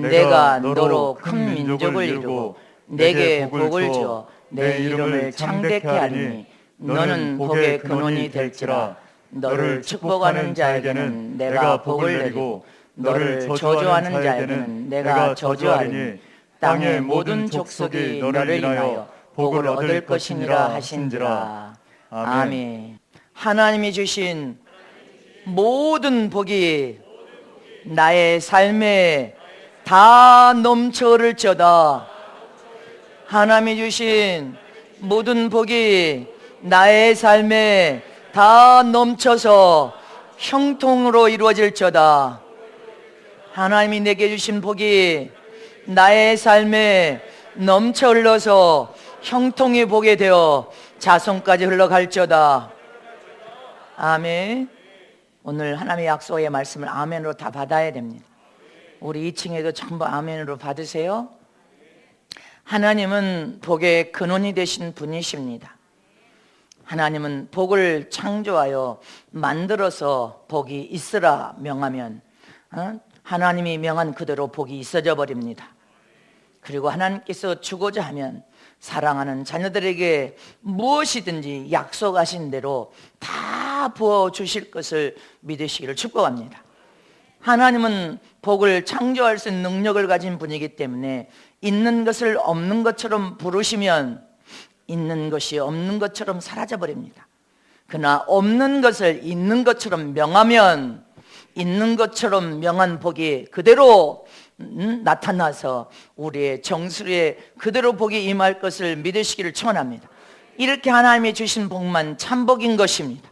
내가 너로 큰 민족을 이루고 내게 복을 주어 내 이름을 창대케 하리니 너는 복의 근원이 될지라. 너를 축복하는 자에게는 내가 복을 내리고 너를 저주하는 자에게는 내가 저주하리니 땅의 모든 족속이 너를 인하여 복을 얻을 것이니라 하신지라. 아멘. 하나님이 주신 모든 복이 나의 삶에 다 넘쳐 흐를지어다. 하나님이 주신 모든 복이 나의 삶에 다 넘쳐서 형통으로 이루어질지어다. 하나님이 내게 주신 복이 나의 삶에 넘쳐 흘러서 형통의 복이 되어 자손까지 흘러갈지어다. 아멘. 오늘 하나님의 약속의 말씀을 아멘으로 다 받아야 됩니다. 우리 2층에도 전부 아멘으로 받으세요. 하나님은 복의 근원이 되신 분이십니다. 하나님은 복을 창조하여 만들어서 복이 있으라 명하면 하나님이 명한 그대로 복이 있어져 버립니다. 그리고 하나님께서 주고자 하면 사랑하는 자녀들에게 무엇이든지 약속하신 대로 다 부어주실 것을 믿으시기를 축복합니다. 하나님은 복을 창조할 수 있는 능력을 가진 분이기 때문에 있는 것을 없는 것처럼 부르시면 있는 것이 없는 것처럼 사라져버립니다. 그러나 없는 것을 있는 것처럼 명하면 있는 것처럼 명한 복이 그대로 나타나서 우리의 정수리에 그대로 복이 임할 것을 믿으시기를 축원합니다. 이렇게 하나님이 주신 복만 참복인 것입니다.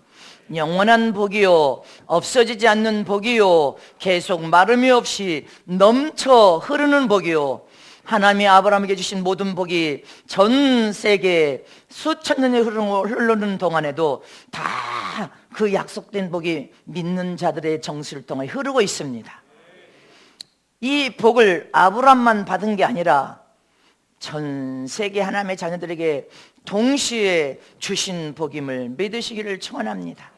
영원한 복이요, 없어지지 않는 복이요, 계속 마름이 없이 넘쳐 흐르는 복이요, 하나님이 아브라함에게 주신 모든 복이 전 세계 수천 년이 흐르는 동안에도 다 그 약속된 복이 믿는 자들의 정수를 통해 흐르고 있습니다. 이 복을 아브라함만 받은 게 아니라 전 세계 하나님의 자녀들에게 동시에 주신 복임을 믿으시기를 축원합니다.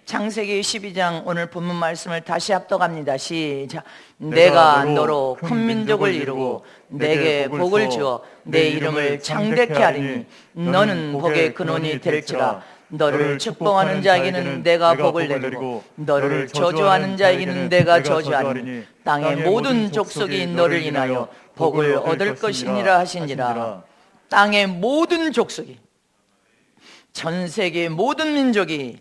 창세기 12장 오늘 본문 말씀을 다시 합독합니다. 시작. 내가 너로 큰 민족을 이루고 내게 복을 주어 내 이름을 창대케 하리니 너는 복의 근원이 될지라. 너를 축복하는 자에게는 내가 복을 내리고 너를 저주하는 자에게는 내가 저주하리니 땅의 모든 족속이 너를 인하여 복을 얻을 것이니라 하시니라. 땅의 모든 족속이, 전 세계의 모든 민족이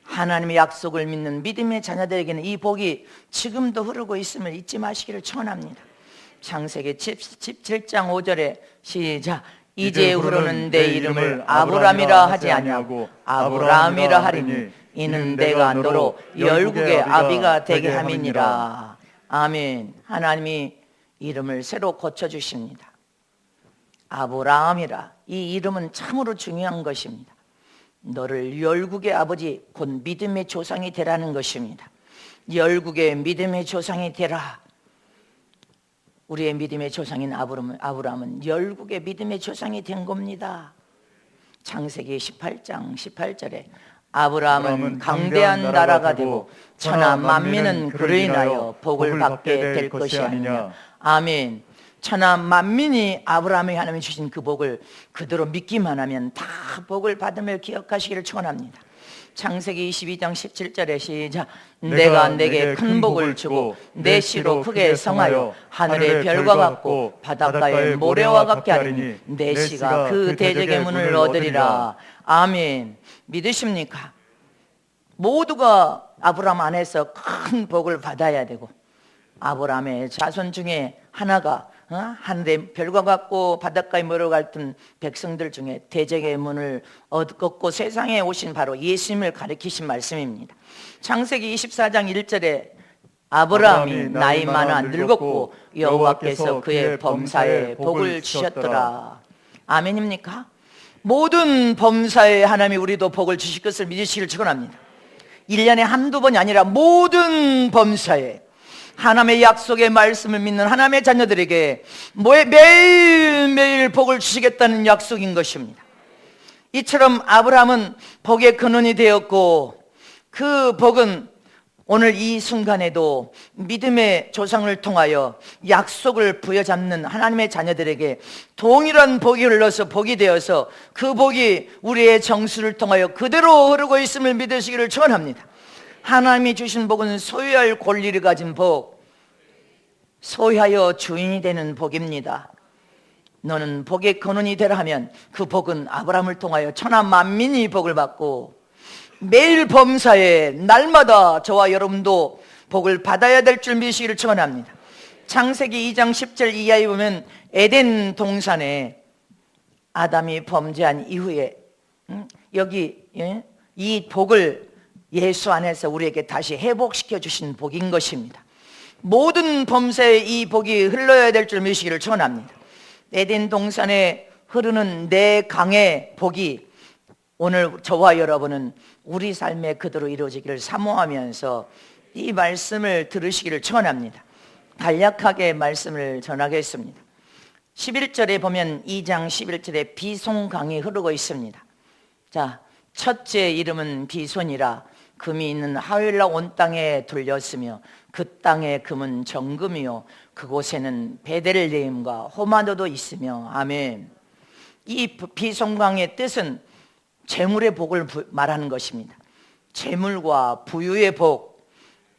하나님의 약속을 믿는 믿음의 자녀들에게는 이 복이 지금도 흐르고 있음을 잊지 마시기를 축원합니다. 창세기 17장 5절에 시작. 이제후로는 내 이름을 아브람이라 하지 아니하고 아브라함이라 하리니 이는 내가 너로 열국의 아비가 되게 함이니라. 아멘. 하나님이 이름을 새로 고쳐주십니다. 아브라함이라. 이 이름은 참으로 중요한 것입니다. 너를 열국의 아버지 곧 믿음의 조상이 되라는 것입니다. 열국의 믿음의 조상이 되라. 우리의 믿음의 조상인 아브라함은 열국의 믿음의 조상이 된 겁니다. 창세기 18장 18절에 아브라함은 강대한 나라가 되고 천하 만민은 그로 인하여 복을 받게 될 것이 아니냐. 아멘. 천하 만민이 아브라함에게 하나님이 주신 그 복을 그대로 믿기만 하면 다 복을 받음을 기억하시기를 축원합니다. 창세기 22장 17절에 시작. 내가 내게 큰 복을 주고 내 씨로 크게 성하여 하늘의 별과 같고 바닷가의 모래와 같게 하리니 내 씨가 그 대적의 문을 얻으리라. 아멘. 믿으십니까? 모두가 아브라함 안에서 큰 복을 받아야 되고 아브라함의 자손 중에 하나가 하늘의 별과 같고 바닷가의 모래와 같은 백성들 중에 대적의 문을 얻고 세상에 오신 바로 예수님을 가리키신 말씀입니다. 창세기 24장 1절에 아브라함이 나이 많아 늙었고 여호와께서 그의 범사에 복을 주셨더라. 아멘입니까? 모든 범사에 하나님이 우리도 복을 주실 것을 믿으시길 축원합니다. 1년에 한두 번이 아니라 모든 범사에 하나님의 약속의 말씀을 믿는 하나님의 자녀들에게 매일매일 복을 주시겠다는 약속인 것입니다. 이처럼 아브라함은 복의 근원이 되었고 그 복은 오늘 이 순간에도 믿음의 조상을 통하여 약속을 부여잡는 하나님의 자녀들에게 동일한 복이 흘러서 복이 되어서 그 복이 우리의 정수를 통하여 그대로 흐르고 있음을 믿으시기를 축원합니다. 하나님이 주신 복은 소유할 권리를 가진 복, 소유하여 주인이 되는 복입니다. 너는 복의 근원이 되라 하면 그 복은 아브라함을 통하여 천하 만민이 복을 받고 매일 범사에 날마다 저와 여러분도 복을 받아야 될 줄 믿으시기를 축원합니다. 창세기 2장 10절 이하에 보면 에덴 동산에 아담이 범죄한 이후에 여기 이 복을 예수 안에서 우리에게 다시 회복시켜 주신 복인 것입니다. 모든 범사에 이 복이 흘러야 될 줄 믿으시기를 축원합니다. 에덴 동산에 흐르는 네 강의 복이 오늘 저와 여러분은 우리 삶에 그대로 이루어지기를 사모하면서 이 말씀을 들으시기를 축원합니다. 간략하게 말씀을 전하겠습니다. 11절에 보면 2장 11절에 비손강이 흐르고 있습니다. 자, 첫째 이름은 비손이라 금이 있는 하윌라 온 땅에 둘렸으며 그 땅의 금은 정금이요 그곳에는 베델레헴과 호마노도 있으며 아멘. 이 비손강의 뜻은 재물의 복을 말하는 것입니다. 재물과 부유의 복,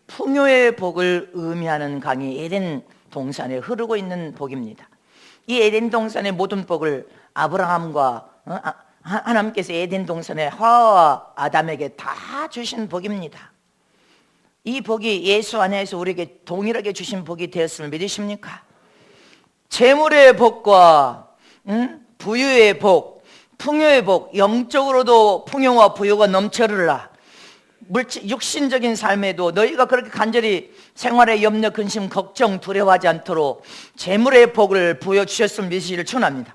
풍요의 복을 의미하는 강이 에덴 동산에 흐르고 있는 복입니다. 이 에덴 동산의 모든 복을 아브라함과 하나님께서 에덴 동산에 하와와 아담에게 다 주신 복입니다. 이 복이 예수 안에서 우리에게 동일하게 주신 복이 되었음을 믿으십니까? 재물의 복과 부유의 복, 풍요의 복, 영적으로도 풍요와 부유가 넘쳐르라. 육신적인 삶에도 너희가 그렇게 간절히 생활의 염려, 근심, 걱정, 두려워하지 않도록 재물의 복을 부여주셨음을 믿으시기를 축원합니다.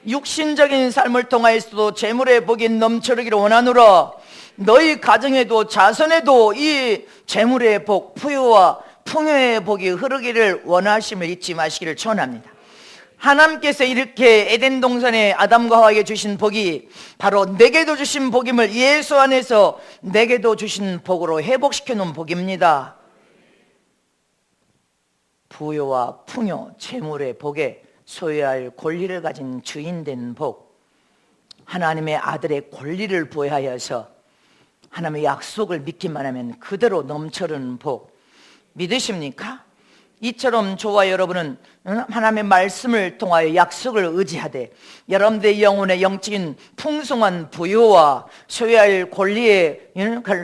육신적인 삶을 통하여서도 재물의 복이 넘쳐르기를 원하노라. 너희 가정에도 자손에도 이 재물의 복, 부유와 풍요의 복이 흐르기를 원하심을 잊지 마시기를 축원합니다. 하나님께서 이렇게 에덴 동산에 아담과 하와에게 주신 복이 바로 내게도 주신 복임을 예수 안에서 내게도 주신 복으로 회복시켜 놓은 복입니다. 부요와 풍요, 재물의 복에 소유할 권리를 가진 주인 된 복, 하나님의 아들의 권리를 부여하여서 하나님의 약속을 믿기만 하면 그대로 넘쳐르는 복 믿으십니까? 이처럼 저와 여러분은 하나님의 말씀을 통하여 약속을 의지하되 여러분들의 영혼의 영적인 풍성한 부유와 소유할 권리에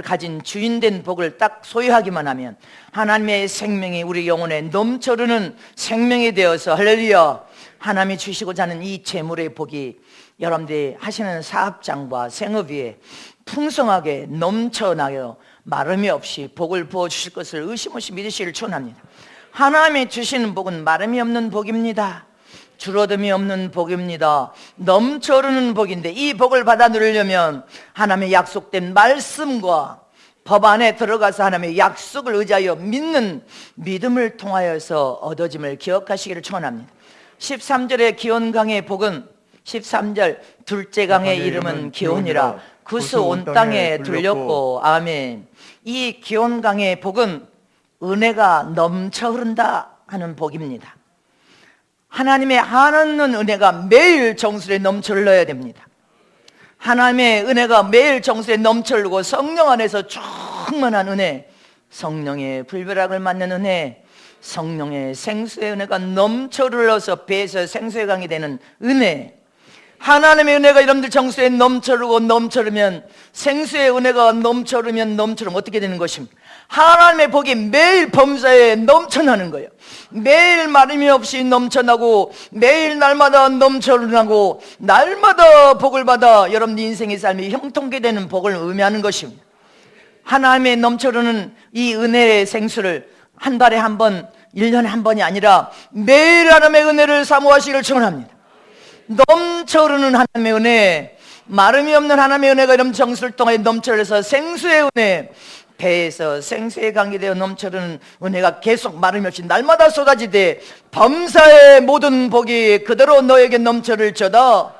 가진 주인된 복을 딱 소유하기만 하면 하나님의 생명이 우리 영혼에 넘쳐르는 생명이 되어서 할렐루야, 하나님이 주시고자 하는 이 재물의 복이 여러분들이 하시는 사업장과 생업 위에 풍성하게 넘쳐나요 마름이 없이 복을 부어주실 것을 의심 없이 믿으시기를 축원합니다. 하나님이 주시는 복은 마름이 없는 복입니다. 줄어듦이 없는 복입니다. 넘쳐흐르는 복인데 이 복을 받아 누리려면 하나님의 약속된 말씀과 법 안에 들어가서 하나님의 약속을 의지하여 믿는 믿음을 통하여서 얻어짐을 기억하시기를 축원합니다. 13절의 기온강의 복은 13절 둘째 강의 이름은 기온이라 구스 온 땅에 둘렸고 아멘. 이 기온강의 복은 은혜가 넘쳐 흐른다 하는 복입니다. 하나님의 한없는 은혜가 매일 정수에 넘쳐 흘러야 됩니다. 하나님의 은혜가 매일 정수에 넘쳐 흐르고 성령 안에서 충만한 은혜, 성령의 불벼락을 맞는 은혜, 성령의 생수의 은혜가 넘쳐 흘러서 배에서 생수의 강이 되는 은혜, 하나님의 은혜가 여러분들 정수에 넘쳐르고 넘쳐르면 생수의 은혜가 넘쳐르면 어떻게 되는 것입니까? 하나님의 복이 매일 범사에 넘쳐나는 거예요. 매일 마름이 없이 넘쳐나고 매일 날마다 넘쳐나고 날마다 복을 받아 여러분 인생의 삶이 형통케 되는 복을 의미하는 것입니다. 하나님의 넘쳐르는 이 은혜의 생수를 한 달에 한 번, 1년에 한 번이 아니라 매일 하나님의 은혜를 사모하시기를 축원합니다. 넘쳐흐르는 하나님의 은혜, 마름이 없는 하나님의 은혜가 이런 정수를 통해 넘쳐흘러서 생수의 은혜, 배에서 생수의 강이 되어 넘쳐흐르는 은혜가 계속 마름이 없이 날마다 쏟아지되 범사의 모든 복이 그대로 너에게 넘쳐흘저다.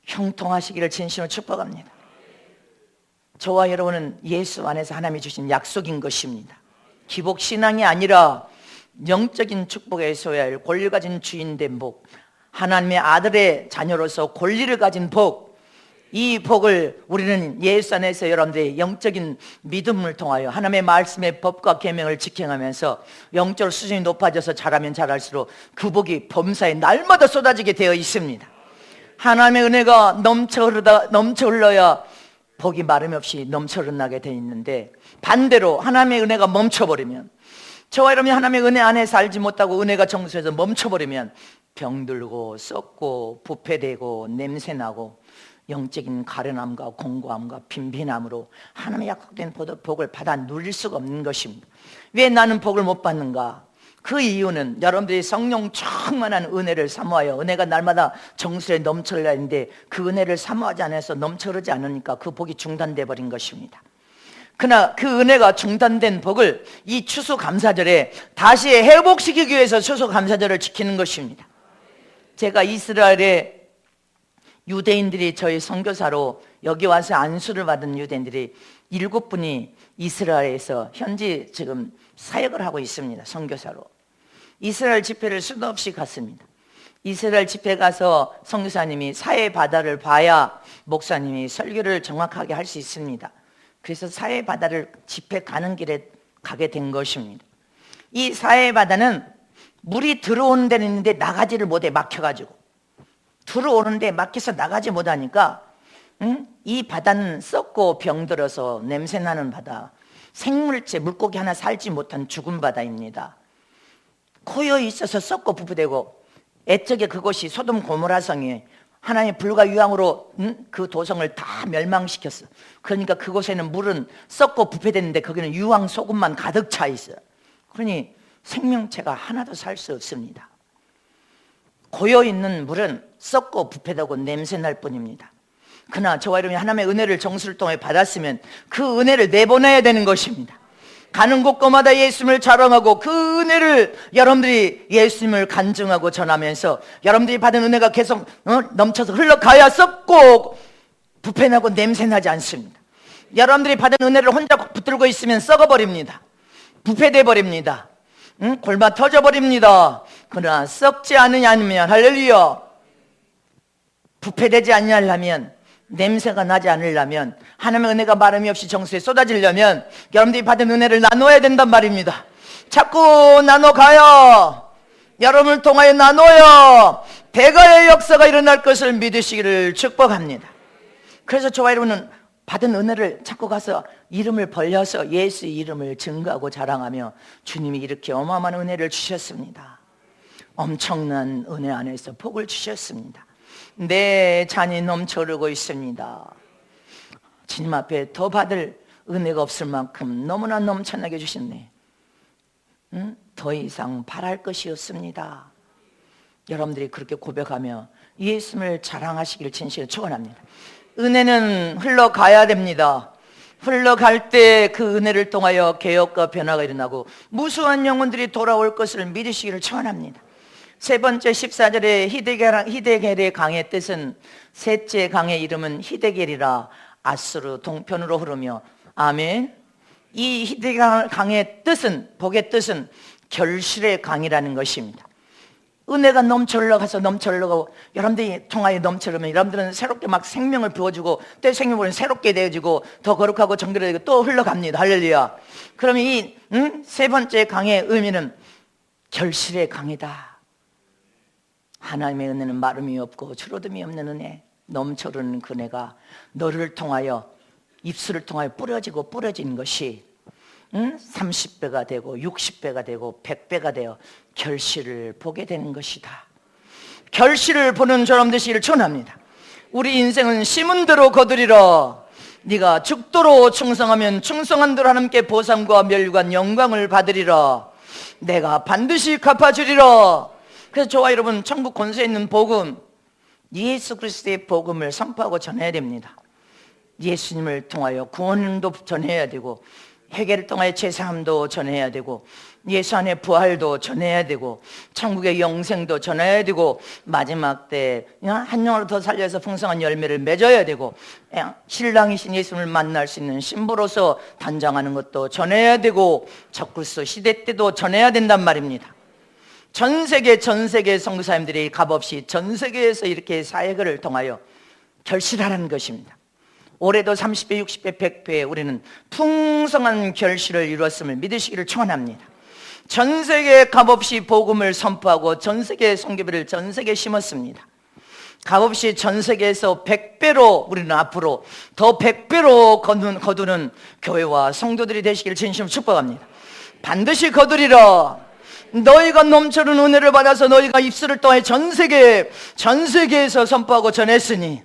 형통하시기를 진심으로 축복합니다. 저와 여러분은 예수 안에서 하나님이 주신 약속인 것입니다. 기복신앙이 아니라 영적인 축복에 서야 할 권리를 가진 주인된 복, 하나님의 아들의 자녀로서 권리를 가진 복, 이 복을 우리는 예수 안에서 여러분들의 영적인 믿음을 통하여 하나님의 말씀의 법과 계명을 지켜가면서 영적 수준이 높아져서 자라면 자랄수록 그 복이 범사에 날마다 쏟아지게 되어 있습니다. 하나님의 은혜가 넘쳐 흘러야 복이 마름 없이 넘쳐 흘러나게 되어 있는데, 반대로 하나님의 은혜가 멈춰버리면, 저와 여러분이 하나님의 은혜 안에 살지 못하고 은혜가 정수해서 멈춰버리면 병들고 썩고 부패되고 냄새나고 영적인 가련함과 공고함과 빈빈함으로 하나님의 약속된 복을 받아 누릴 수가 없는 것입니다. 왜 나는 복을 못 받는가? 그 이유는 여러분들이 성령 충만한 은혜를 사모하여 은혜가 날마다 정수에 넘쳐흘러야 하는데 그 은혜를 사모하지 않아서 넘쳐 흐르지 않으니까 그 복이 중단돼 버린 것입니다. 그러나 그 은혜가 중단된 복을 이 추수감사절에 다시 회복시키기 위해서 추수감사절을 지키는 것입니다. 제가 이스라엘에 유대인들이 저희 선교사로 여기 와서 안수를 받은 유대인들이 7분이 이스라엘에서 현지 지금 사역을 하고 있습니다. 선교사로 이스라엘 집회를 수도 없이 갔습니다. 이스라엘 집회 가서 선교사님이 사해 바다를 봐야 목사님이 설교를 정확하게 할 수 있습니다. 그래서 사해 바다를 집회 가는 길에 가게 된 것입니다. 이 사해 바다는 물이 들어오는 데는 있는데 나가지를 못해, 막혀가지고 들어오는데 막혀서 나가지 못하니까 이 바다는 썩고 병들어서 냄새나는 바다, 생물체 물고기 하나 살지 못한 죽은 바다입니다. 고여 있어서 썩고 부패되고, 애적에 그곳이 소돔 고모라 성이 하나님의 불과 유황으로 그 도성을 다 멸망시켰어. 그러니까 그곳에는 물은 썩고 부패됐는데 거기는 유황 소금만 가득 차 있어요. 그러니 생명체가 하나도 살 수 없습니다. 고여있는 물은 썩고 부패되고 냄새날 뿐입니다. 그러나 저와 여러분이 하나님의 은혜를 정수를 통해 받았으면 그 은혜를 내보내야 되는 것입니다. 가는 곳곳마다 예수님을 자랑하고 그 은혜를 여러분들이 예수님을 간증하고 전하면서 여러분들이 받은 은혜가 계속 넘쳐서 흘러가야 썩고 부패나고 냄새나지 않습니다. 여러분들이 받은 은혜를 혼자 붙들고 있으면 썩어버립니다. 부패돼 버립니다. 골마 터져버립니다. 그러나 썩지 않으면 할렐루야, 부패되지 않으려면, 냄새가 나지 않으려면, 하나님의 은혜가 마름이 없이 정수에 쏟아지려면 여러분들이 받은 은혜를 나눠야 된단 말입니다. 자꾸 나눠가요. 여러분을 통하여 나눠요. 대가의 역사가 일어날 것을 믿으시기를 축복합니다. 그래서 저와 여러분은 받은 은혜를 자꾸 가서 이름을 벌려서 예수의 이름을 증거하고 자랑하며 주님이 이렇게 어마어마한 은혜를 주셨습니다. 엄청난 은혜 안에서 복을 주셨습니다. 내 잔이 넘쳐 흐르고 있습니다. 주님 앞에 더 받을 은혜가 없을 만큼 너무나 넘쳐나게 주셨네. 더 이상 바랄 것이 없습니다. 여러분들이 그렇게 고백하며 예수님을 자랑하시길 진실로 축원합니다. 은혜는 흘러가야 됩니다. 흘러갈 때 그 은혜를 통하여 개혁과 변화가 일어나고 무수한 영혼들이 돌아올 것을 믿으시기를 축원합니다. 세 번째 14절에 히데겔의 강의 뜻은, 셋째 강의 이름은 히데겔이라 아수르 동편으로 흐르며, 아멘. 이 히데겔 강의 뜻은, 복의 뜻은 결실의 강이라는 것입니다. 은혜가 넘쳐 흘러가서 넘쳐 흘러가고 여러분들이 통하여 넘쳐 흐르면 여러분들은 새롭게 막 생명을 부어주고 또 생명을 새롭게 되어지고 더 거룩하고 정결해지고 또 흘러갑니다. 할렐루야. 그러면 이 세 번째 강의 의미는 결실의 강이다. 하나님의 은혜는 마름이 없고 줄어듦이 없는 은혜, 넘쳐 흐르는 그 은혜가 너를 통하여, 입술을 통하여 뿌려지고 뿌려진 것이 30배가 되고 60배가 되고 100배가 되어 결실을 보게 되는 것이다. 결실을 보는 사람 되시기를 축원합니다. 우리 인생은 심은 대로 거두리라. 네가 죽도록 충성하면 충성한 대로 하나님께 보상과 멸관 영광을 받으리라. 내가 반드시 갚아주리라. 그래서 저와 여러분, 천국 권세에 있는 복음, 예수 그리스도의 복음을 선포하고 전해야 됩니다. 예수님을 통하여 구원도 전해야 되고 회개를 통하여 죄사함도 전해야 되고 예수 안의 부활도 전해야 되고 천국의 영생도 전해야 되고 마지막 때 한 영으로 더 살려서 풍성한 열매를 맺어야 되고 신랑이신 예수님을 만날 수 있는 신부로서 단장하는 것도 전해야 되고 적그리스도 시대 때도 전해야 된단 말입니다. 전 세계 선교사님들이 값없이 전 세계에서 이렇게 사역을 통하여 결실하라는 것입니다. 올해도 30배, 60배, 100배 우리는 풍성한 결실을 이루었음을 믿으시기를 축원합니다. 전 세계에 값없이 복음을 선포하고 전 세계의 선교비를 전 세계에 심었습니다. 값없이 전 세계에서 100배로 우리는 앞으로 더 100배로 거두는 교회와 성도들이 되시기를 진심으로 축복합니다. 반드시 거두리라. 너희가 넘쳐는 은혜를 받아서 너희가 입술을 통해 전 세계에서 선포하고 전했으니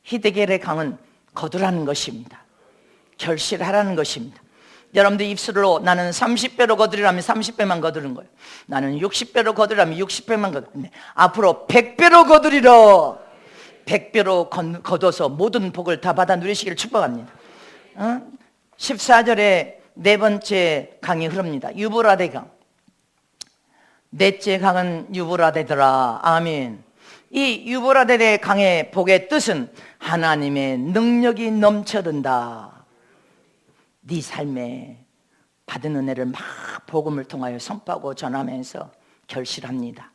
히데겔의 강은 거두라는 것입니다. 결실하라는 것입니다. 여러분들 입술로 나는 30배로 거두리라면 30배만 거두는 거예요. 나는 60배로 거두리라면 60배만 거두는 거예요. 앞으로 100배로 거두리라. 100배로 거둬서 모든 복을 다 받아 누리시기를 축복합니다. 14절에 네 번째 강이 흐릅니다. 유브라데 강. 넷째 강은 유브라데더라. 아멘. 이 유브라데 강의 복의 뜻은 하나님의 능력이 넘쳐든다. 네 삶에 받은 은혜를 막 복음을 통하여 선포하고 전하면서 결실합니다.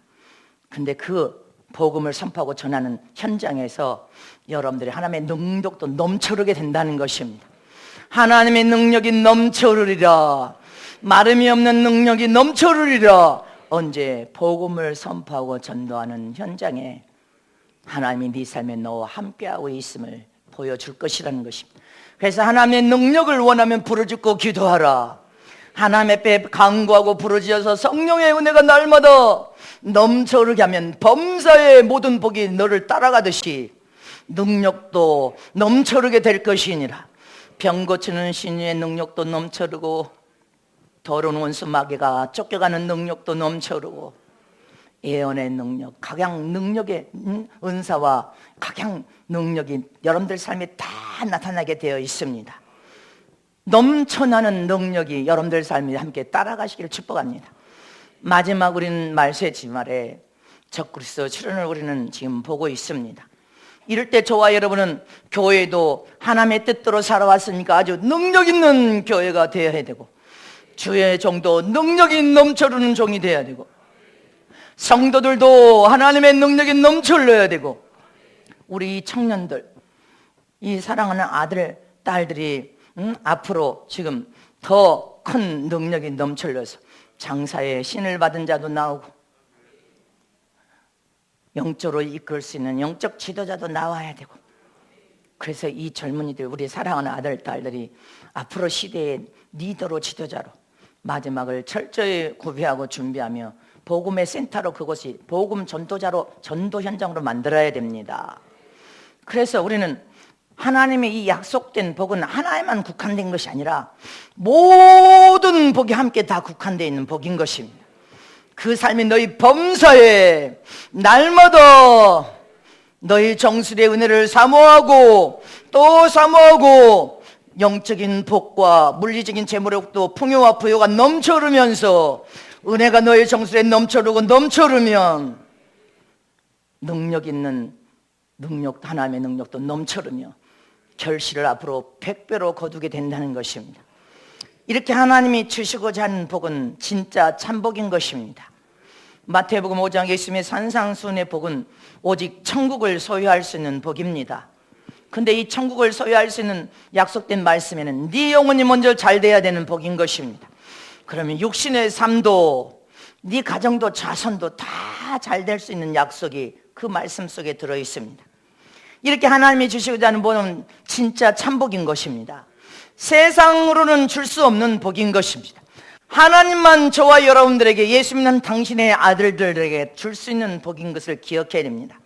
근데 그 복음을 선포하고 전하는 현장에서 여러분들이 하나님의 능력도 넘쳐흐르게 된다는 것입니다. 하나님의 능력이 넘쳐흐르리라. 마름이 없는 능력이 넘쳐흐르리라. 언제? 복음을 선포하고 전도하는 현장에 하나님이 네 삶에 너와 함께하고 있음을 보여줄 것이라는 것입니다. 그래서 하나님의 능력을 원하면 부르짖고 기도하라. 하나님 앞에 간구하고 부르짖어서 성령의 은혜가 날마다 넘쳐흐르게 하면 범사의 모든 복이 너를 따라가듯이 능력도 넘쳐흐르게 될 것이니라. 병 고치는 신유의 능력도 넘쳐흐르고 더러운 원수 마귀가 쫓겨가는 능력도 넘쳐흐르고 예언의 능력, 각양 능력의 은사와 각양 능력이 여러분들 삶에 다 나타나게 되어 있습니다. 넘쳐나는 능력이 여러분들 삶에 함께 따라가시기를 축복합니다. 마지막 우리는 말세 지말에 적그리스도 출현을 우리는 지금 보고 있습니다. 이럴 때 저와 여러분은 교회도 하나님의 뜻대로 살아왔으니까 아주 능력 있는 교회가 되어야 되고 주의 종도 능력이 넘쳐르는 종이 되어야 되고 성도들도 하나님의 능력이 넘쳐흘러야 되고 우리 청년들, 이 사랑하는 아들, 딸들이 앞으로 지금 더 큰 능력이 넘쳐흘러서 장사에 신을 받은 자도 나오고 영적으로 이끌 수 있는 영적 지도자도 나와야 되고 그래서 이 젊은이들, 우리 사랑하는 아들, 딸들이 앞으로 시대의 리더로 지도자로 마지막을 철저히 구비하고 준비하며 복음의 센터로 그곳이 복음 전도자로 전도 현장으로 만들어야 됩니다. 그래서 우리는 하나님의 이 약속된 복은 하나에만 국한된 것이 아니라 모든 복이 함께 다 국한되어 있는 복인 것입니다. 그 삶이 너희 범사에 날마다 너희 정수리의 은혜를 사모하고 또 사모하고 영적인 복과 물리적인 재물의 복도 풍요와 부요가 넘쳐흐르면서 은혜가 너의 정수리에 넘쳐흐르고 넘쳐흐르면 능력 있는 능력, 하나님의 능력도 넘쳐흐르며 결실을 앞으로 100배로 거두게 된다는 것입니다. 이렇게 하나님이 주시고자 하는 복은 진짜 참복인 것입니다. 마태복음 5장 예수님의 산상수훈의 복은 오직 천국을 소유할 수 있는 복입니다. 근데 이 천국을 소유할 수 있는 약속된 말씀에는 네 영혼이 먼저 잘 돼야 되는 복인 것입니다. 그러면 육신의 삶도 네 가정도 자손도 다 잘 될 수 있는 약속이 그 말씀 속에 들어 있습니다. 이렇게 하나님이 주시고자 하는 복은 진짜 참복인 것입니다. 세상으로는 줄 수 없는 복인 것입니다. 하나님만 저와 여러분들에게, 예수 믿는 당신의 아들들에게 줄 수 있는 복인 것을 기억해야 됩니다.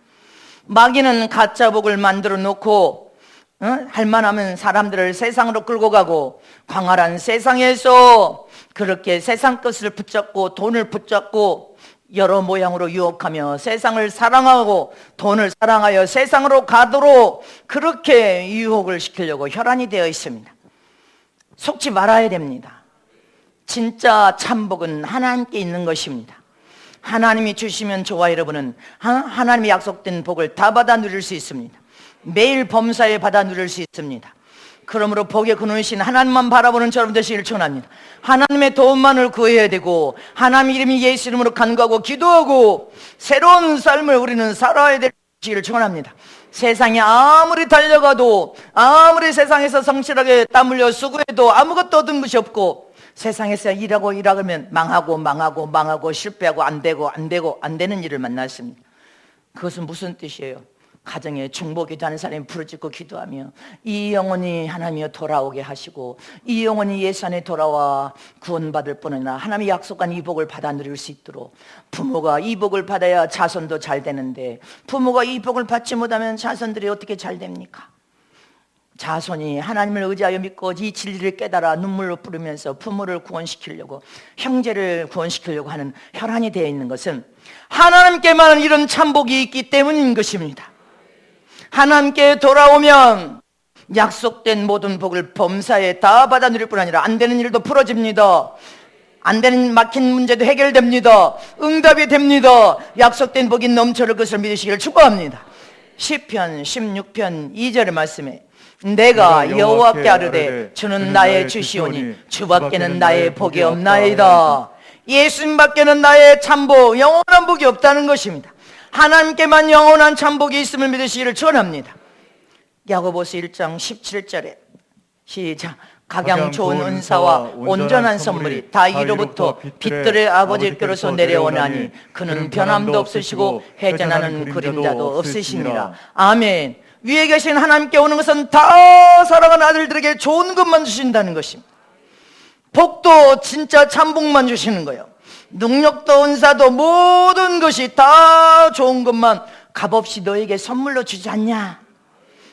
마귀는 가짜 복을 만들어 놓고 할만하면 사람들을 세상으로 끌고 가고 광활한 세상에서 그렇게 세상 것을 붙잡고 돈을 붙잡고 여러 모양으로 유혹하며 세상을 사랑하고 돈을 사랑하여 세상으로 가도록 그렇게 유혹을 시키려고 혈안이 되어 있습니다. 속지 말아야 됩니다. 진짜 참복은 하나님께 있는 것입니다. 하나님이 주시면 저와 여러분은 하나님이 약속된 복을 다 받아 누릴 수 있습니다. 매일 범사에 받아 누릴 수 있습니다. 그러므로 복의 근원이신 하나님만 바라보는 저러분 되시기를 축원합니다. 하나님의 도움만을 구해야 되고 하나님 이름이 예수 이름으로 간구하고 기도하고 새로운 삶을 우리는 살아야 되기를 축원합니다. 세상에 아무리 달려가도 아무리 세상에서 성실하게 땀 흘려 수고해도 아무것도 얻은 것이 없고 세상에서 일하면 망하고 실패하고 안 되는 일을 만났습니다. 그것은 무슨 뜻이에요? 가정에 중보기도하는 사람이 부르짖고 기도하며 이 영혼이 하나님이여 돌아오게 하시고 이 영혼이 예수 안에 돌아와 구원받을 뿐이나 하나님이 약속한 이 복을 받아 누릴 수 있도록 부모가 이 복을 받아야 자손도 잘 되는데 부모가 이 복을 받지 못하면 자손들이 어떻게 잘 됩니까? 자손이 하나님을 의지하여 믿고 이 진리를 깨달아 눈물로 뿌리면서 부모를 구원시키려고 형제를 구원시키려고 하는 혈안이 되어 있는 것은 하나님께만 이런 참복이 있기 때문인 것입니다. 하나님께 돌아오면 약속된 모든 복을 범사에 다 받아 누릴 뿐 아니라 안 되는 일도 풀어집니다. 안 되는 막힌 문제도 해결됩니다. 응답이 됩니다. 약속된 복이 넘쳐를 것을 믿으시기를 축복합니다. 시편 16편 2절의 말씀에 내가 여호와께 아뢰되 주는 나의 주시오니 주밖에는 나의 복이 없나이다. 예수님 밖에는 나의 참복 영원한 복이 없다는 것입니다. 하나님께만 영원한 참복이 있음을 믿으시기를 축원합니다. 야고보서 1장 17절에 시작. 각양 좋은 은사와 온전한 선물이 다 이로부터 빛들의 아버지께로서 내려오나니 그는 변함도 없으시고 해전하는 그림자도 없으시니라. 아멘. 위에 계신 하나님께 오는 것은 다 사랑하는 아들들에게 좋은 것만 주신다는 것입니다. 복도 진짜 참복만 주시는 거예요. 능력도 은사도 모든 것이 다 좋은 것만 값없이 너에게 선물로 주지 않냐.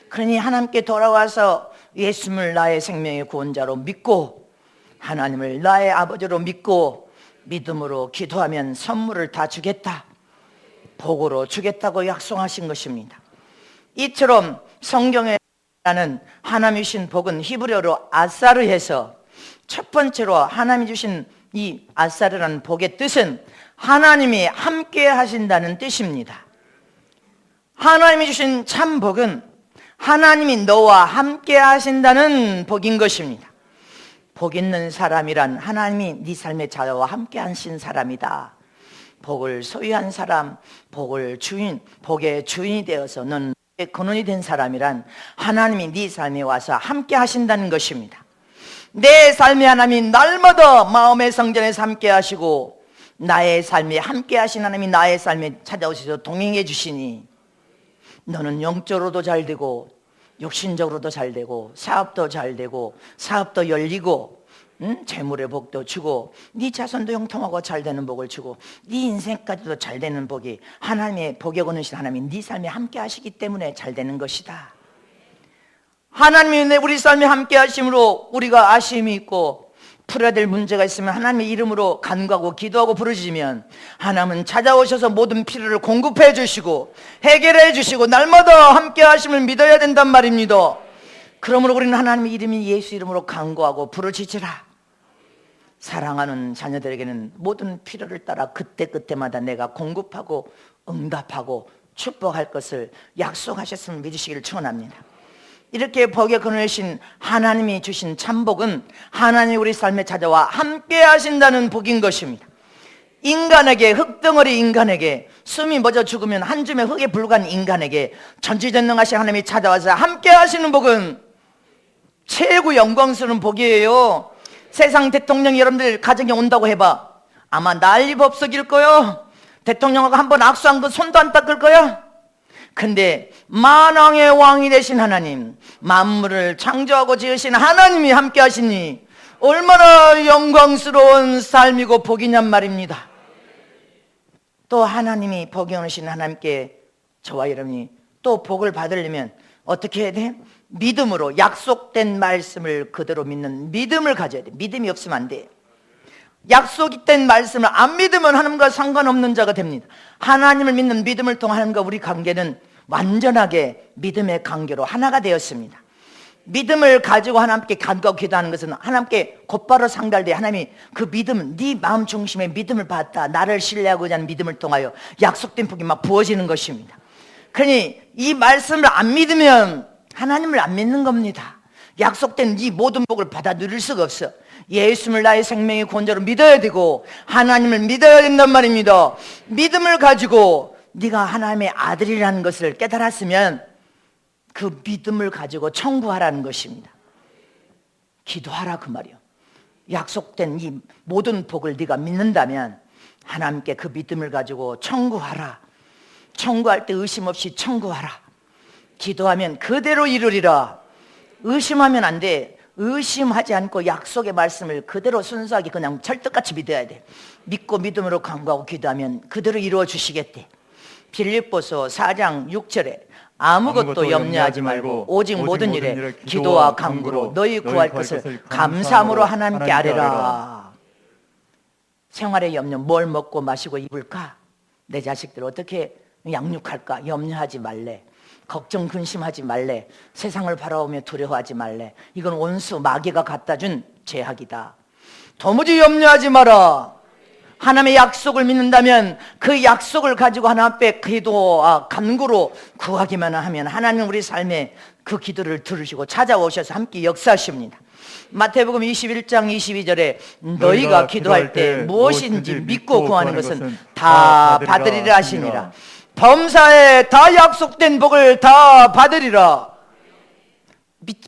그러니 하나님께 돌아와서 예수님을 나의 생명의 구원자로 믿고 하나님을 나의 아버지로 믿고 믿음으로 기도하면 선물을 다 주겠다, 복으로 주겠다고 약속하신 것입니다. 이처럼 성경에 나는 하나님이 주신 복은 히브리어로 아사르해서 첫 번째로 하나님이 주신 이 아사르라는 복의 뜻은 하나님이 함께 하신다는 뜻입니다. 하나님이 주신 참 복은 하나님이 너와 함께 하신다는 복인 것입니다. 복 있는 사람이란 하나님이 네 삶의 자와 함께 하신 사람이다. 복을 소유한 사람, 복의 주인이 되어서 넌 근원이 된 사람이란 하나님이 네 삶에 와서 함께 하신다는 것입니다. 내 삶의 하나님이 날마다 마음의 성전에서 함께 하시고 나의 삶에 함께 하신 하나님이 나의 삶에 찾아오셔서 동행해 주시니 너는 영적으로도 잘 되고 육신적으로도 잘 되고 사업도 잘 되고 사업도 열리고 재물의 복도 주고 네 자손도 형통하고 잘 되는 복을 주고 네 인생까지도 잘 되는 복이 하나님의 복의 권능이신 하나님이 네 삶에 함께 하시기 때문에 잘 되는 것이다. 하나님이 우리 삶에 함께 하심으로 우리가 아쉬움이 있고 풀어야 될 문제가 있으면 하나님의 이름으로 간구하고 기도하고 부르짖으면 하나님은 찾아오셔서 모든 필요를 공급해 주시고 해결해 주시고 날마다 함께 하심을 믿어야 된단 말입니다. 그러므로 우리는 하나님의 이름이 예수 이름으로 간구하고 부르짖으라. 사랑하는 자녀들에게는 모든 필요를 따라 그때그때마다 내가 공급하고 응답하고 축복할 것을 약속하셨음을 믿으시기를 축원합니다. 이렇게 복의 근원이신 하나님이 주신 참복은 하나님이 우리 삶에 찾아와 함께 하신다는 복인 것입니다. 인간에게, 흙덩어리 인간에게, 숨이 멎어 죽으면 한 줌의 흙에 불과한 인간에게 전지전능하신 하나님이 찾아와서 함께 하시는 복은 최고 영광스러운 복이에요. 세상 대통령이 여러분들 가정에 온다고 해봐. 아마 난리 법석일 거요. 대통령하고 한번 악수한 거 손도 안 닦을 거야. 근데 만왕의 왕이 되신 하나님, 만물을 창조하고 지으신 하나님이 함께 하시니 얼마나 영광스러운 삶이고 복이냔 말입니다. 또 하나님이 복이 오신 하나님께 저와 여러분이 또 복을 받으려면 어떻게 해야 돼? 믿음으로 약속된 말씀을 그대로 믿는 믿음을 가져야 돼. 믿음이 없으면 안 돼. 약속된 말씀을 안 믿으면 하나님과 상관없는 자가 됩니다. 하나님을 믿는 믿음을 통한 하나님과 우리 관계는 완전하게 믿음의 관계로 하나가 되었습니다. 믿음을 가지고 하나님께 간구하고 기도하는 것은 하나님께 곧바로 상달돼 하나님이 그 믿음, 네 마음 중심에 믿음을 받다 나를 신뢰하고자 하는 믿음을 통하여 약속된 복이 막 부어지는 것입니다. 그러니 이 말씀을 안 믿으면 하나님을 안 믿는 겁니다. 약속된 이 모든 복을 받아 누릴 수가 없어. 예수님을 나의 생명의 구원자로 믿어야 되고 하나님을 믿어야 된단 말입니다. 믿음을 가지고 네가 하나님의 아들이라는 것을 깨달았으면 그 믿음을 가지고 청구하라는 것입니다. 기도하라 그 말이요. 약속된 이 모든 복을 네가 믿는다면 하나님께 그 믿음을 가지고 청구하라. 청구할 때 의심 없이 청구하라. 기도하면 그대로 이루리라. 의심하면 안 돼. 의심하지 않고 약속의 말씀을 그대로 순수하게 그냥 철떡같이 믿어야 돼. 믿고 믿음으로 간구하고 기도하면 그대로 이루어 주시겠대. 빌립보서 4장 6절에 아무것도 염려하지 말고 오직 모든 일에 기도와 간구로 너희 구할 것을 감사함으로 하나님께 아뢰라. 생활의 염려, 뭘 먹고 마시고 입을까? 내 자식들 어떻게 양육할까? 염려하지 말래. 걱정 근심하지 말래. 세상을 바라보며 두려워하지 말래. 이건 원수 마귀가 갖다 준 죄악이다. 도무지 염려하지 마라. 하나님의 약속을 믿는다면 그 약속을 가지고 하나님 앞에 기도와 간구로 구하기만 하면 하나님 우리 삶에 그 기도를 들으시고 찾아오셔서 함께 역사하십니다. 마태복음 21장 22절에 너희가 기도할 때 무엇인지 믿고 구하는 것은 다 받으리라 하시니라. 범사에 다 약속된 복을 다 받으리라.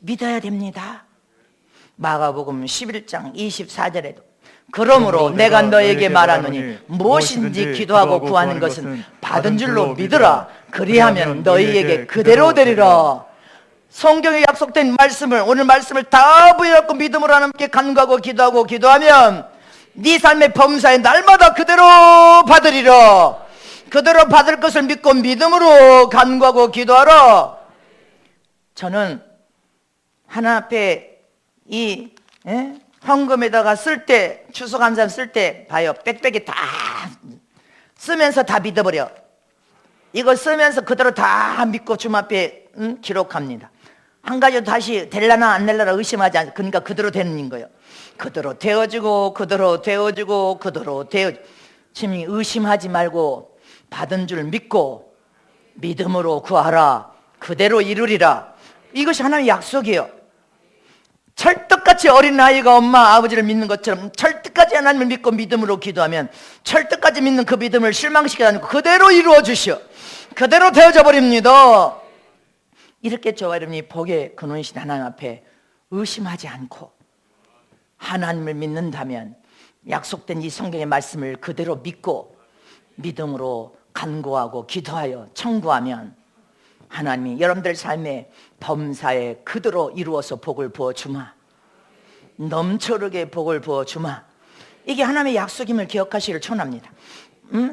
믿어야 됩니다. 마가복음 11장 24절에도 그러므로 내가 너에게 말하노니 무엇인지 기도하고 구하는 것은 받은 줄로 믿으라. 그리하면 너희에게 그대로 되리라. 성경에 약속된 말씀을, 오늘 말씀을 다 부여잡고 믿음으로 하나님께 간구하고 기도하면 네 삶의 범사에 날마다 그대로 받으리라. 그대로 받을 것을 믿고 믿음으로 간구하고 기도하라. 저는 하나 앞에 이 헌금에다가 쓸 때, 추수감사함 쓸 때 봐요. 빽빽이 다 쓰면서 다 믿어버려. 이거 쓰면서 그대로 다 믿고 주님 앞에 기록합니다. 한 가지 다시 될라나 안 될라나 의심하지 않고, 그러니까 그대로 되는 거예요. 그대로 되어지고 그대로 되어지고 그대로 되어지고. 주님이 의심하지 말고 받은 줄 믿고 믿음으로 구하라. 그대로 이루리라. 이것이 하나님의 약속이에요. 철떡같이 어린아이가 엄마 아버지를 믿는 것처럼 철떡같이 하나님을 믿고 믿음으로 기도하면 철떡같이 믿는 그 믿음을 실망시키지 않고 그대로 이루어 주시오. 그대로 되어져 버립니다. 이렇게 저와 여러분이 복의 근원이신 하나님 앞에 의심하지 않고 하나님을 믿는다면 약속된 이 성경의 말씀을 그대로 믿고 믿음으로 간구하고 기도하여 청구하면 하나님이 여러분들 삶의 범사에 그대로 이루어서 복을 부어주마. 넘쳐르게 복을 부어주마. 이게 하나님의 약속임을 기억하시기를 촉원합니다.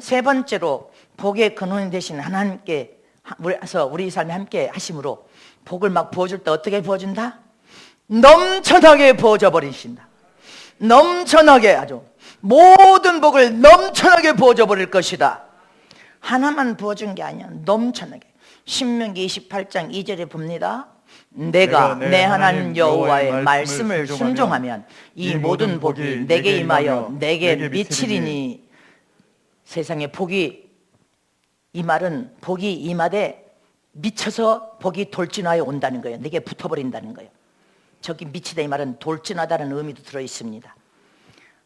세 번째로 복의 근원 되신 하나님께 우리 삶에 함께 하심으로 복을 막 부어줄 때 어떻게 부어준다? 넘쳐나게 부어져 버리신다. 넘쳐나게, 아주 모든 복을 넘쳐나게 부어져 버릴 것이다. 하나만 부어준 게 아니야. 넘쳐나게. 신명기 28장 2절에 봅니다. 내가 내 하나님 여호와의 말씀을 순종하면 이 모든 복이 내게 임하여 내게 미치리니. 세상에 복이, 이 말은 복이 임하되 미쳐서 복이 돌진하여 온다는 거예요. 내게 붙어버린다는 거예요. 저기 미치다, 이 말은 돌진하다는 의미도 들어있습니다.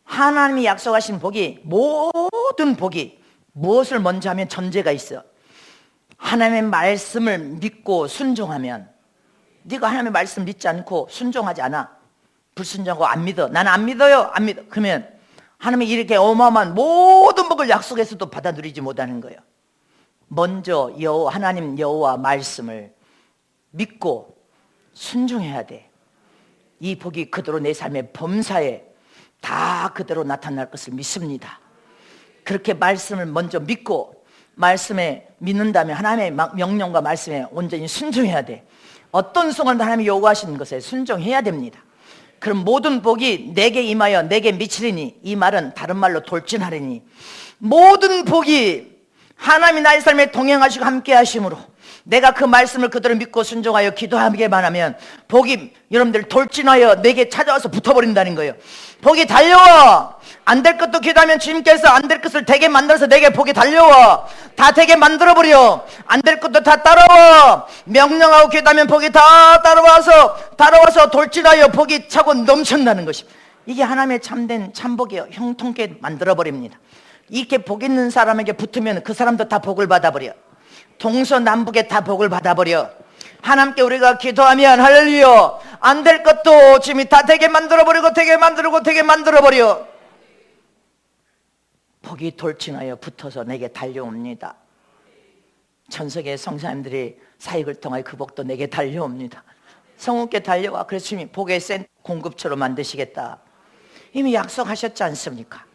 하나님이 약속하신 복이, 모든 복이 무엇을 먼저 하면 전제가 있어. 하나님의 말씀을 믿고 순종하면, 네가 하나님의 말씀 믿지 않고 순종하지 않아, 불순종하고 안 믿어, 나는 안 믿어요, 안 믿어, 그러면 하나님이 이렇게 어마어마한 모든 복을 약속해서도 받아 누리지 못하는 거예요. 먼저 하나님 여호와 말씀을 믿고 순종해야 돼. 이 복이 그대로 내 삶의 범사에 다 그대로 나타날 것을 믿습니다. 그렇게 말씀을 먼저 믿고 말씀에 믿는다면 하나님의 명령과 말씀에 온전히 순종해야 돼. 어떤 순간도 하나님이 요구하시는 것에 순종해야 됩니다. 그럼 모든 복이 내게 임하여 내게 미치리니, 이 말은 다른 말로 돌진하리니, 모든 복이 하나님이 나의 삶에 동행하시고 함께 하심으로 내가 그 말씀을 그대로 믿고 순종하여 기도하기만 하면 복이 여러분들 돌진하여 내게 찾아와서 붙어버린다는 거예요. 복이 달려와. 안 될 것도 기도하면 주님께서 안 될 것을 되게 만들어서 내게 복이 달려와. 다 되게 만들어버려. 안 될 것도 다 따라와. 명령하고 기도하면 복이 다 따라와서 돌진하여 복이 차고 넘친다는 것입니다. 이게 하나님의 참된 참복이에요. 형통케 만들어버립니다. 이렇게 복 있는 사람에게 붙으면 그 사람도 다 복을 받아버려. 동서남북에 다 복을 받아버려. 하나님께 우리가 기도하면 할렐루야, 안 될 것도 주님이 다 되게 만들어버리고 되게 만들어버려. 복이 돌진하여 붙어서 내게 달려옵니다. 천석의 성사님들이 사역을 통하여 그 복도 내게 달려옵니다. 성우께 달려와. 그래서 주님이 복의 센 공급처로 만드시겠다 이미 약속하셨지 않습니까?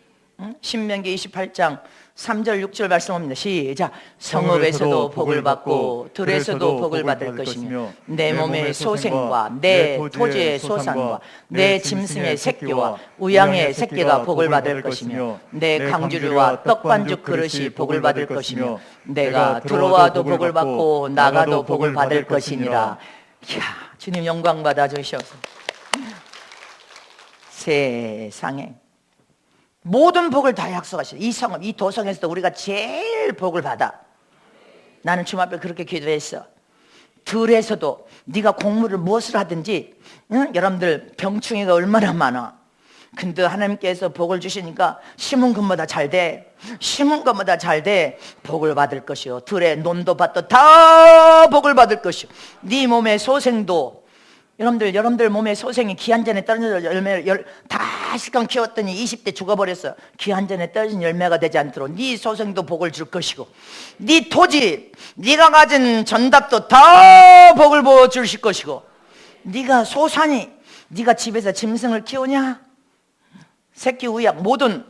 신명기 28장 3절 6절 말씀합니다. 시작. 성읍에서도 복을 받고 들에서도 복을 받을 것이며 내 몸의 소생과 내 토지의 소산과 내 짐승의 새끼와 우양의 새끼가 복을 받을 것이며 내 강주류와 떡반죽 그릇이 복을 받을 것이며 내가 들어와도 복을 받고 나가도 복을 받을 것이니라. 이야, 주님 영광 받아 주셔서 세상에 모든 복을 다 약속하시죠. 이 성읍, 이 도성에서도 우리가 제일 복을 받아. 나는 주님 앞에 그렇게 기도했어. 들에서도 네가 공무를 무엇을 하든지, 응? 여러분들 병충해가 얼마나 많아. 근데 하나님께서 복을 주시니까 심은 것마다 잘 돼. 심은 것마다 잘 돼. 복을 받을 것이요. 들에 논도 밭도 다 복을 받을 것이요. 네 몸의 소생도, 여러분들 몸에 소생이 기한 전에 떨어진 열매를 다 실컷 키웠더니 20대 죽어버렸어. 기한 전에 떨어진 열매가 되지 않도록 네 소생도 복을 줄 것이고, 네 토지, 네가 가진 전답도 다 복을 주실 것이고, 네가 소산이, 네가 집에서 짐승을 키우냐, 새끼 우약 모든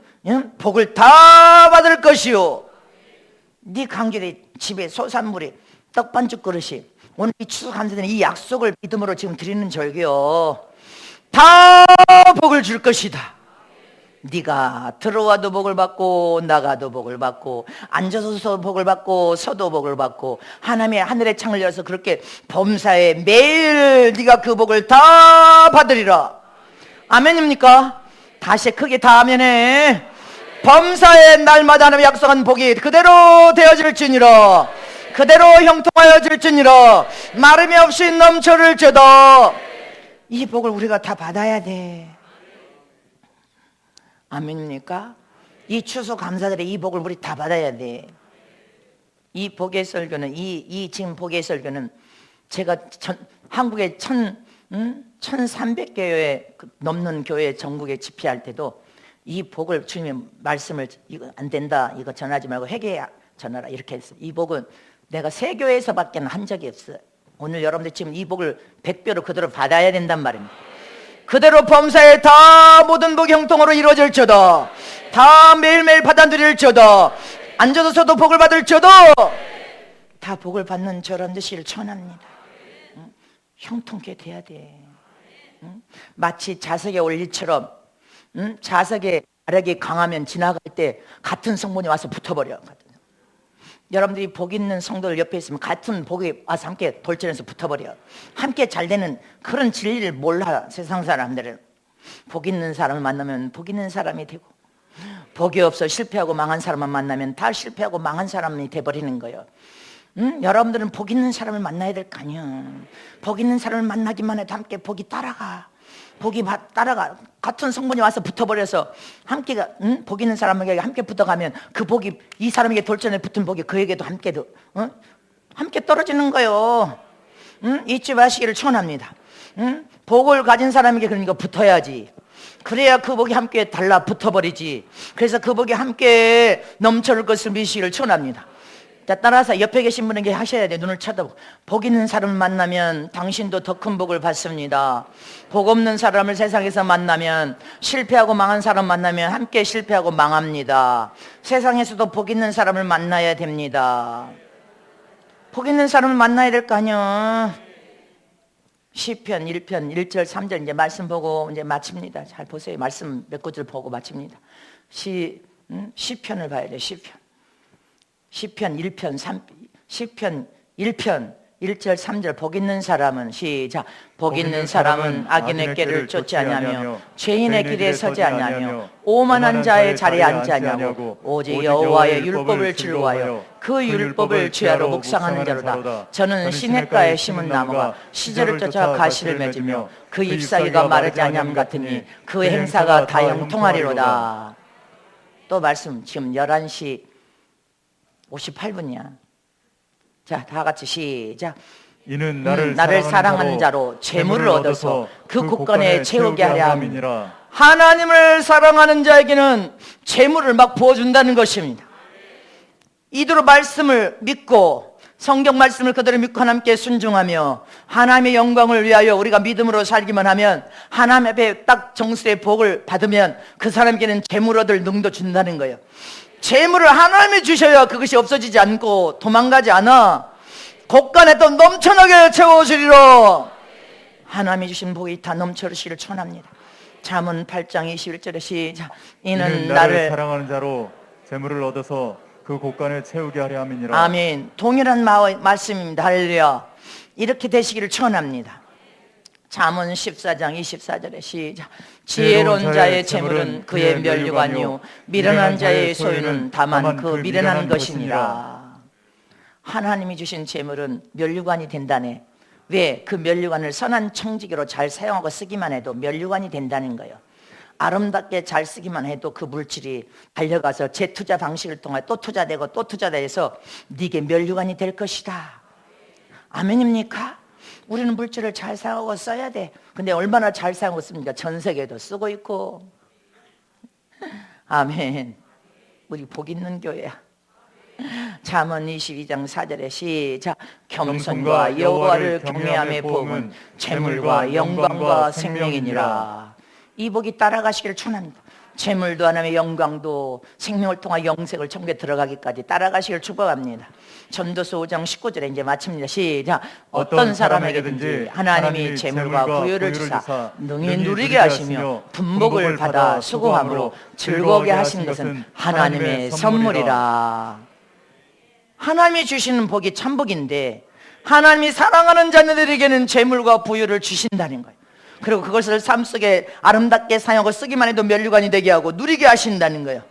복을 다 받을 것이요. 네 강길에 집에 소산물이 떡반죽 그릇이, 오늘 이 추석 감사드리는 이 약속을 믿음으로 지금 드리는 절기요, 다 복을 줄 것이다. 네가 들어와도 복을 받고 나가도 복을 받고 앉아서도 복을 받고 서도 복을 받고 하나님의 하늘의 창을 열어서 그렇게 범사에 매일 네가 그 복을 다 받으리라. 아멘입니까? 다시 크게 다 아멘해. 범사에 날마다 하나님 약속한 복이 그대로 되어질지니라. 그대로 형통하여질지니라. 마름이 없이 넘쳐를지어다. 이 복을 우리가 다 받아야 돼. 아멘입니까? 이 추석 감사절에 이 복을 우리 다 받아야 돼. 이 복의 설교는 이 지금 복의 설교는 제가 한국에 1300개회 넘는 교회 전국에 집회할 때도 이 복을 주님의 말씀을 이거 안 된다, 이거 전하지 말고 회개해 전하라 이렇게 했어요. 이 복은 내가 새 교회에서밖에 한 적이 없어요. 오늘 여러분들 지금 이 복을 100배로 그대로 받아야 된단 말입니다. 그대로 범사에 다 모든 복이 형통으로 이루어질지어다. 다 매일매일 받아들일지어다. 앉아서도 복을 받을지어다. 다 복을 받는 저런 듯이 천합니다. 응? 형통케 돼야 돼. 응? 마치 자석에 올 일처럼, 응? 자석에 마력이 강하면 지나갈 때 같은 성분이 와서 붙어버려. 여러분들이 복 있는 성도들 옆에 있으면 같은 복이 와서 함께 돌진해서 붙어버려. 함께 잘 되는 그런 진리를 몰라. 세상 사람들은 복 있는 사람을 만나면 복 있는 사람이 되고, 복이 없어 실패하고 망한 사람만 만나면 다 실패하고 망한 사람이 돼버리는 거예요. 여러분들은 복 있는 사람을 만나야 될 거 아니야. 복 있는 사람을 만나기만 해도 함께 복이 따라가. 복이 따라가. 같은 성분이 와서 붙어버려서 함께가 복 있는 사람에게 함께 붙어가면 그 복이 이 사람에게 돌전에 붙은 복이 그에게도 함께 떨어지는 거예요. 잊지 마시기를 축원합니다. 복을 가진 사람에게 그러니까 붙어야지. 그래야 그 복이 함께 달라 붙어버리지. 그래서 그 복이 함께 넘쳐올 것을 믿으시기를 축원합니다. 자, 따라서 옆에 계신 분에게 하셔야 돼. 눈을 쳐다보고. 복 있는 사람을 만나면 당신도 더 큰 복을 받습니다. 복 없는 사람을 세상에서 만나면, 실패하고 망한 사람 만나면 함께 실패하고 망합니다. 세상에서도 복 있는 사람을 만나야 됩니다. 복 있는 사람을 만나야 될 거 아니야. 시편 1편 1절 3절 이제 말씀 보고 이제 마칩니다. 잘 보세요. 말씀 몇 구절 보고 마칩니다. 시편을 봐야 돼. 시편 1편 3, 시편 1편 1절 3절 복 있는 사람은 시작 복 있는 사람은 악인의 길을 쫓지 아니하며 죄인의 길에 서지 아니하며 오만한 자의 자리에 앉지 아니하고 오직 여호와의 율법을 즐거워하여 그 율법을 주야로 묵상하는 자로다. 저는 시냇가에 심은 나무가 시절을 쫓아 가시를 맺으며 그 잎사귀가 마르지 아니함 같으니 그 행사가 다 형통하리로다. 또 말씀 지금 11시 58분이야. 자, 다 같이 시작. 이는 나를 사랑하는 자로 재물을 얻어서 그 곳간에 채우게 하려 함이니라. 하나님을 사랑하는 자에게는 재물을 막 부어준다는 것입니다. 이대로 말씀을 믿고 성경 말씀을 그대로 믿고 하나님께 순종하며 하나님의 영광을 위하여 우리가 믿음으로 살기만 하면 하나님 앞에 딱 정수의 복을 받으면 그 사람에게는 재물 얻을 능도 준다는 거예요. 재물을 하나님이 주셔야 그것이 없어지지 않고 도망가지 않아 곳간에 또 넘쳐나게 채워주리로. 하나님이 주신 복이 다 넘쳐르시기를 천합니다. 잠언 8장 21절에 시작 이는 나를 사랑하는 자로 재물을 얻어서 그 곳간에 채우게 하려 함이니라. 아멘. 동일한 말씀입니다. 할렐루야. 이렇게 되시기를 천합니다. 잠언 14장 24절에 시작 지혜로운 자의 재물은 그의 면류관이요 미련한 자의 소유는 다만 그 미련한 것이니라. 하나님이 주신 재물은 면류관이 된다네. 왜? 그 면류관을 선한 청지기로 잘 사용하고 쓰기만 해도 면류관이 된다는 거예요. 아름답게 잘 쓰기만 해도 그 물질이 달려가서 재투자 방식을 통해 또 투자되고 또 투자돼서 네게 면류관이 될 것이다. 아멘입니까? 우리는 물질을 잘 사용하고 써야 돼. 근데 얼마나 잘 사용하고 씁니까? 전 세계도 쓰고 있고. 아멘. 우리 복 있는 교회야. 잠언 22장 4절에 시작 겸손과 여호와를 경외함의 복은 재물과 영광과 생명이니라. 이 복이 따라가시기를 축원합니다. 재물도 하나님의 영광도 생명을 통한 영생을 천국에 들어가기까지 따라가시기를 축복합니다. 전도서 5장 19절에 이제 마칩니다. 시작 어떤 사람에게든지 하나님이 재물과 부유를 주사 능히 누리게 하시며 분복을 받아 수고함으로 즐거우게 하신 것은 하나님의 선물이라. 하나님이 주시는 복이 참복인데 하나님이 사랑하는 자녀들에게는 재물과 부유를 주신다는 거예요. 그리고 그것을 삶 속에 아름답게 사용하고 쓰기만 해도 면류관이 되게 하고 누리게 하신다는 거예요.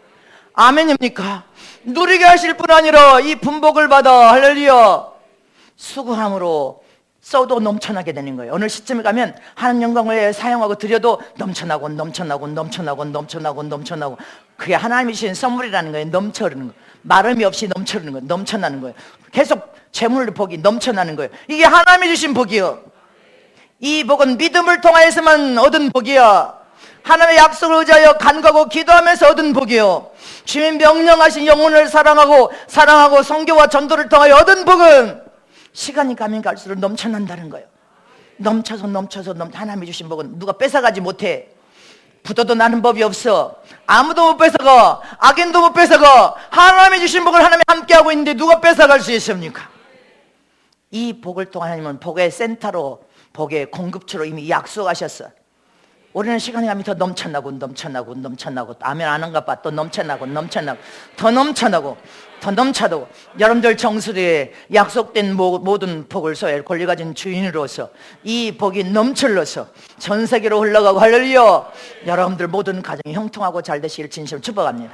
아멘입니까? 누리게 하실 뿐 아니라 이 분복을 받아 할렐루야 수고함으로 써도 넘쳐나게 되는 거예요. 어느 시점에 가면 하나님 영광을 사용하고 드려도 넘쳐나고 그게 하나님이 주신 선물이라는 거예요. 넘쳐르는 거. 마름이 없이 넘쳐르는 거예요. 넘쳐나는 거예요. 계속 재물 복이 넘쳐나는 거예요. 이게 하나님이 주신 복이요. 이 복은 믿음을 통하여서만 얻은 복이야. 하나님의 약속을 의지하여 간구하고 기도하면서 얻은 복이요. 주님 명령하신 영혼을 사랑하고 선교와 전도를 통하여 얻은 복은 시간이 가면 갈수록 넘쳐난다는 거예요. 넘쳐서 하나님이 주신 복은 누가 뺏어가지 못해. 부도도 나는 법이 없어. 아무도 못 뺏어가. 악인도 못 뺏어가. 하나님이 주신 복을 하나님이 함께하고 있는데 누가 뺏어갈 수 있습니까? 이 복을 통해 하나님은 복의 센터로 복의 공급처로 이미 약속하셨어. 우리는 시간이 가면 더 넘쳐나고 아멘 안 한가 봐. 또 넘쳐나고 더 넘쳐나고 여러분들 정수리에 약속된 모든 복을 소유할 권리 가진 주인으로서 이 복이 넘쳐러서 전 세계로 흘러가고 할렐루야 여러분들 모든 가정이 형통하고 잘 되시길 진심으로 축복합니다.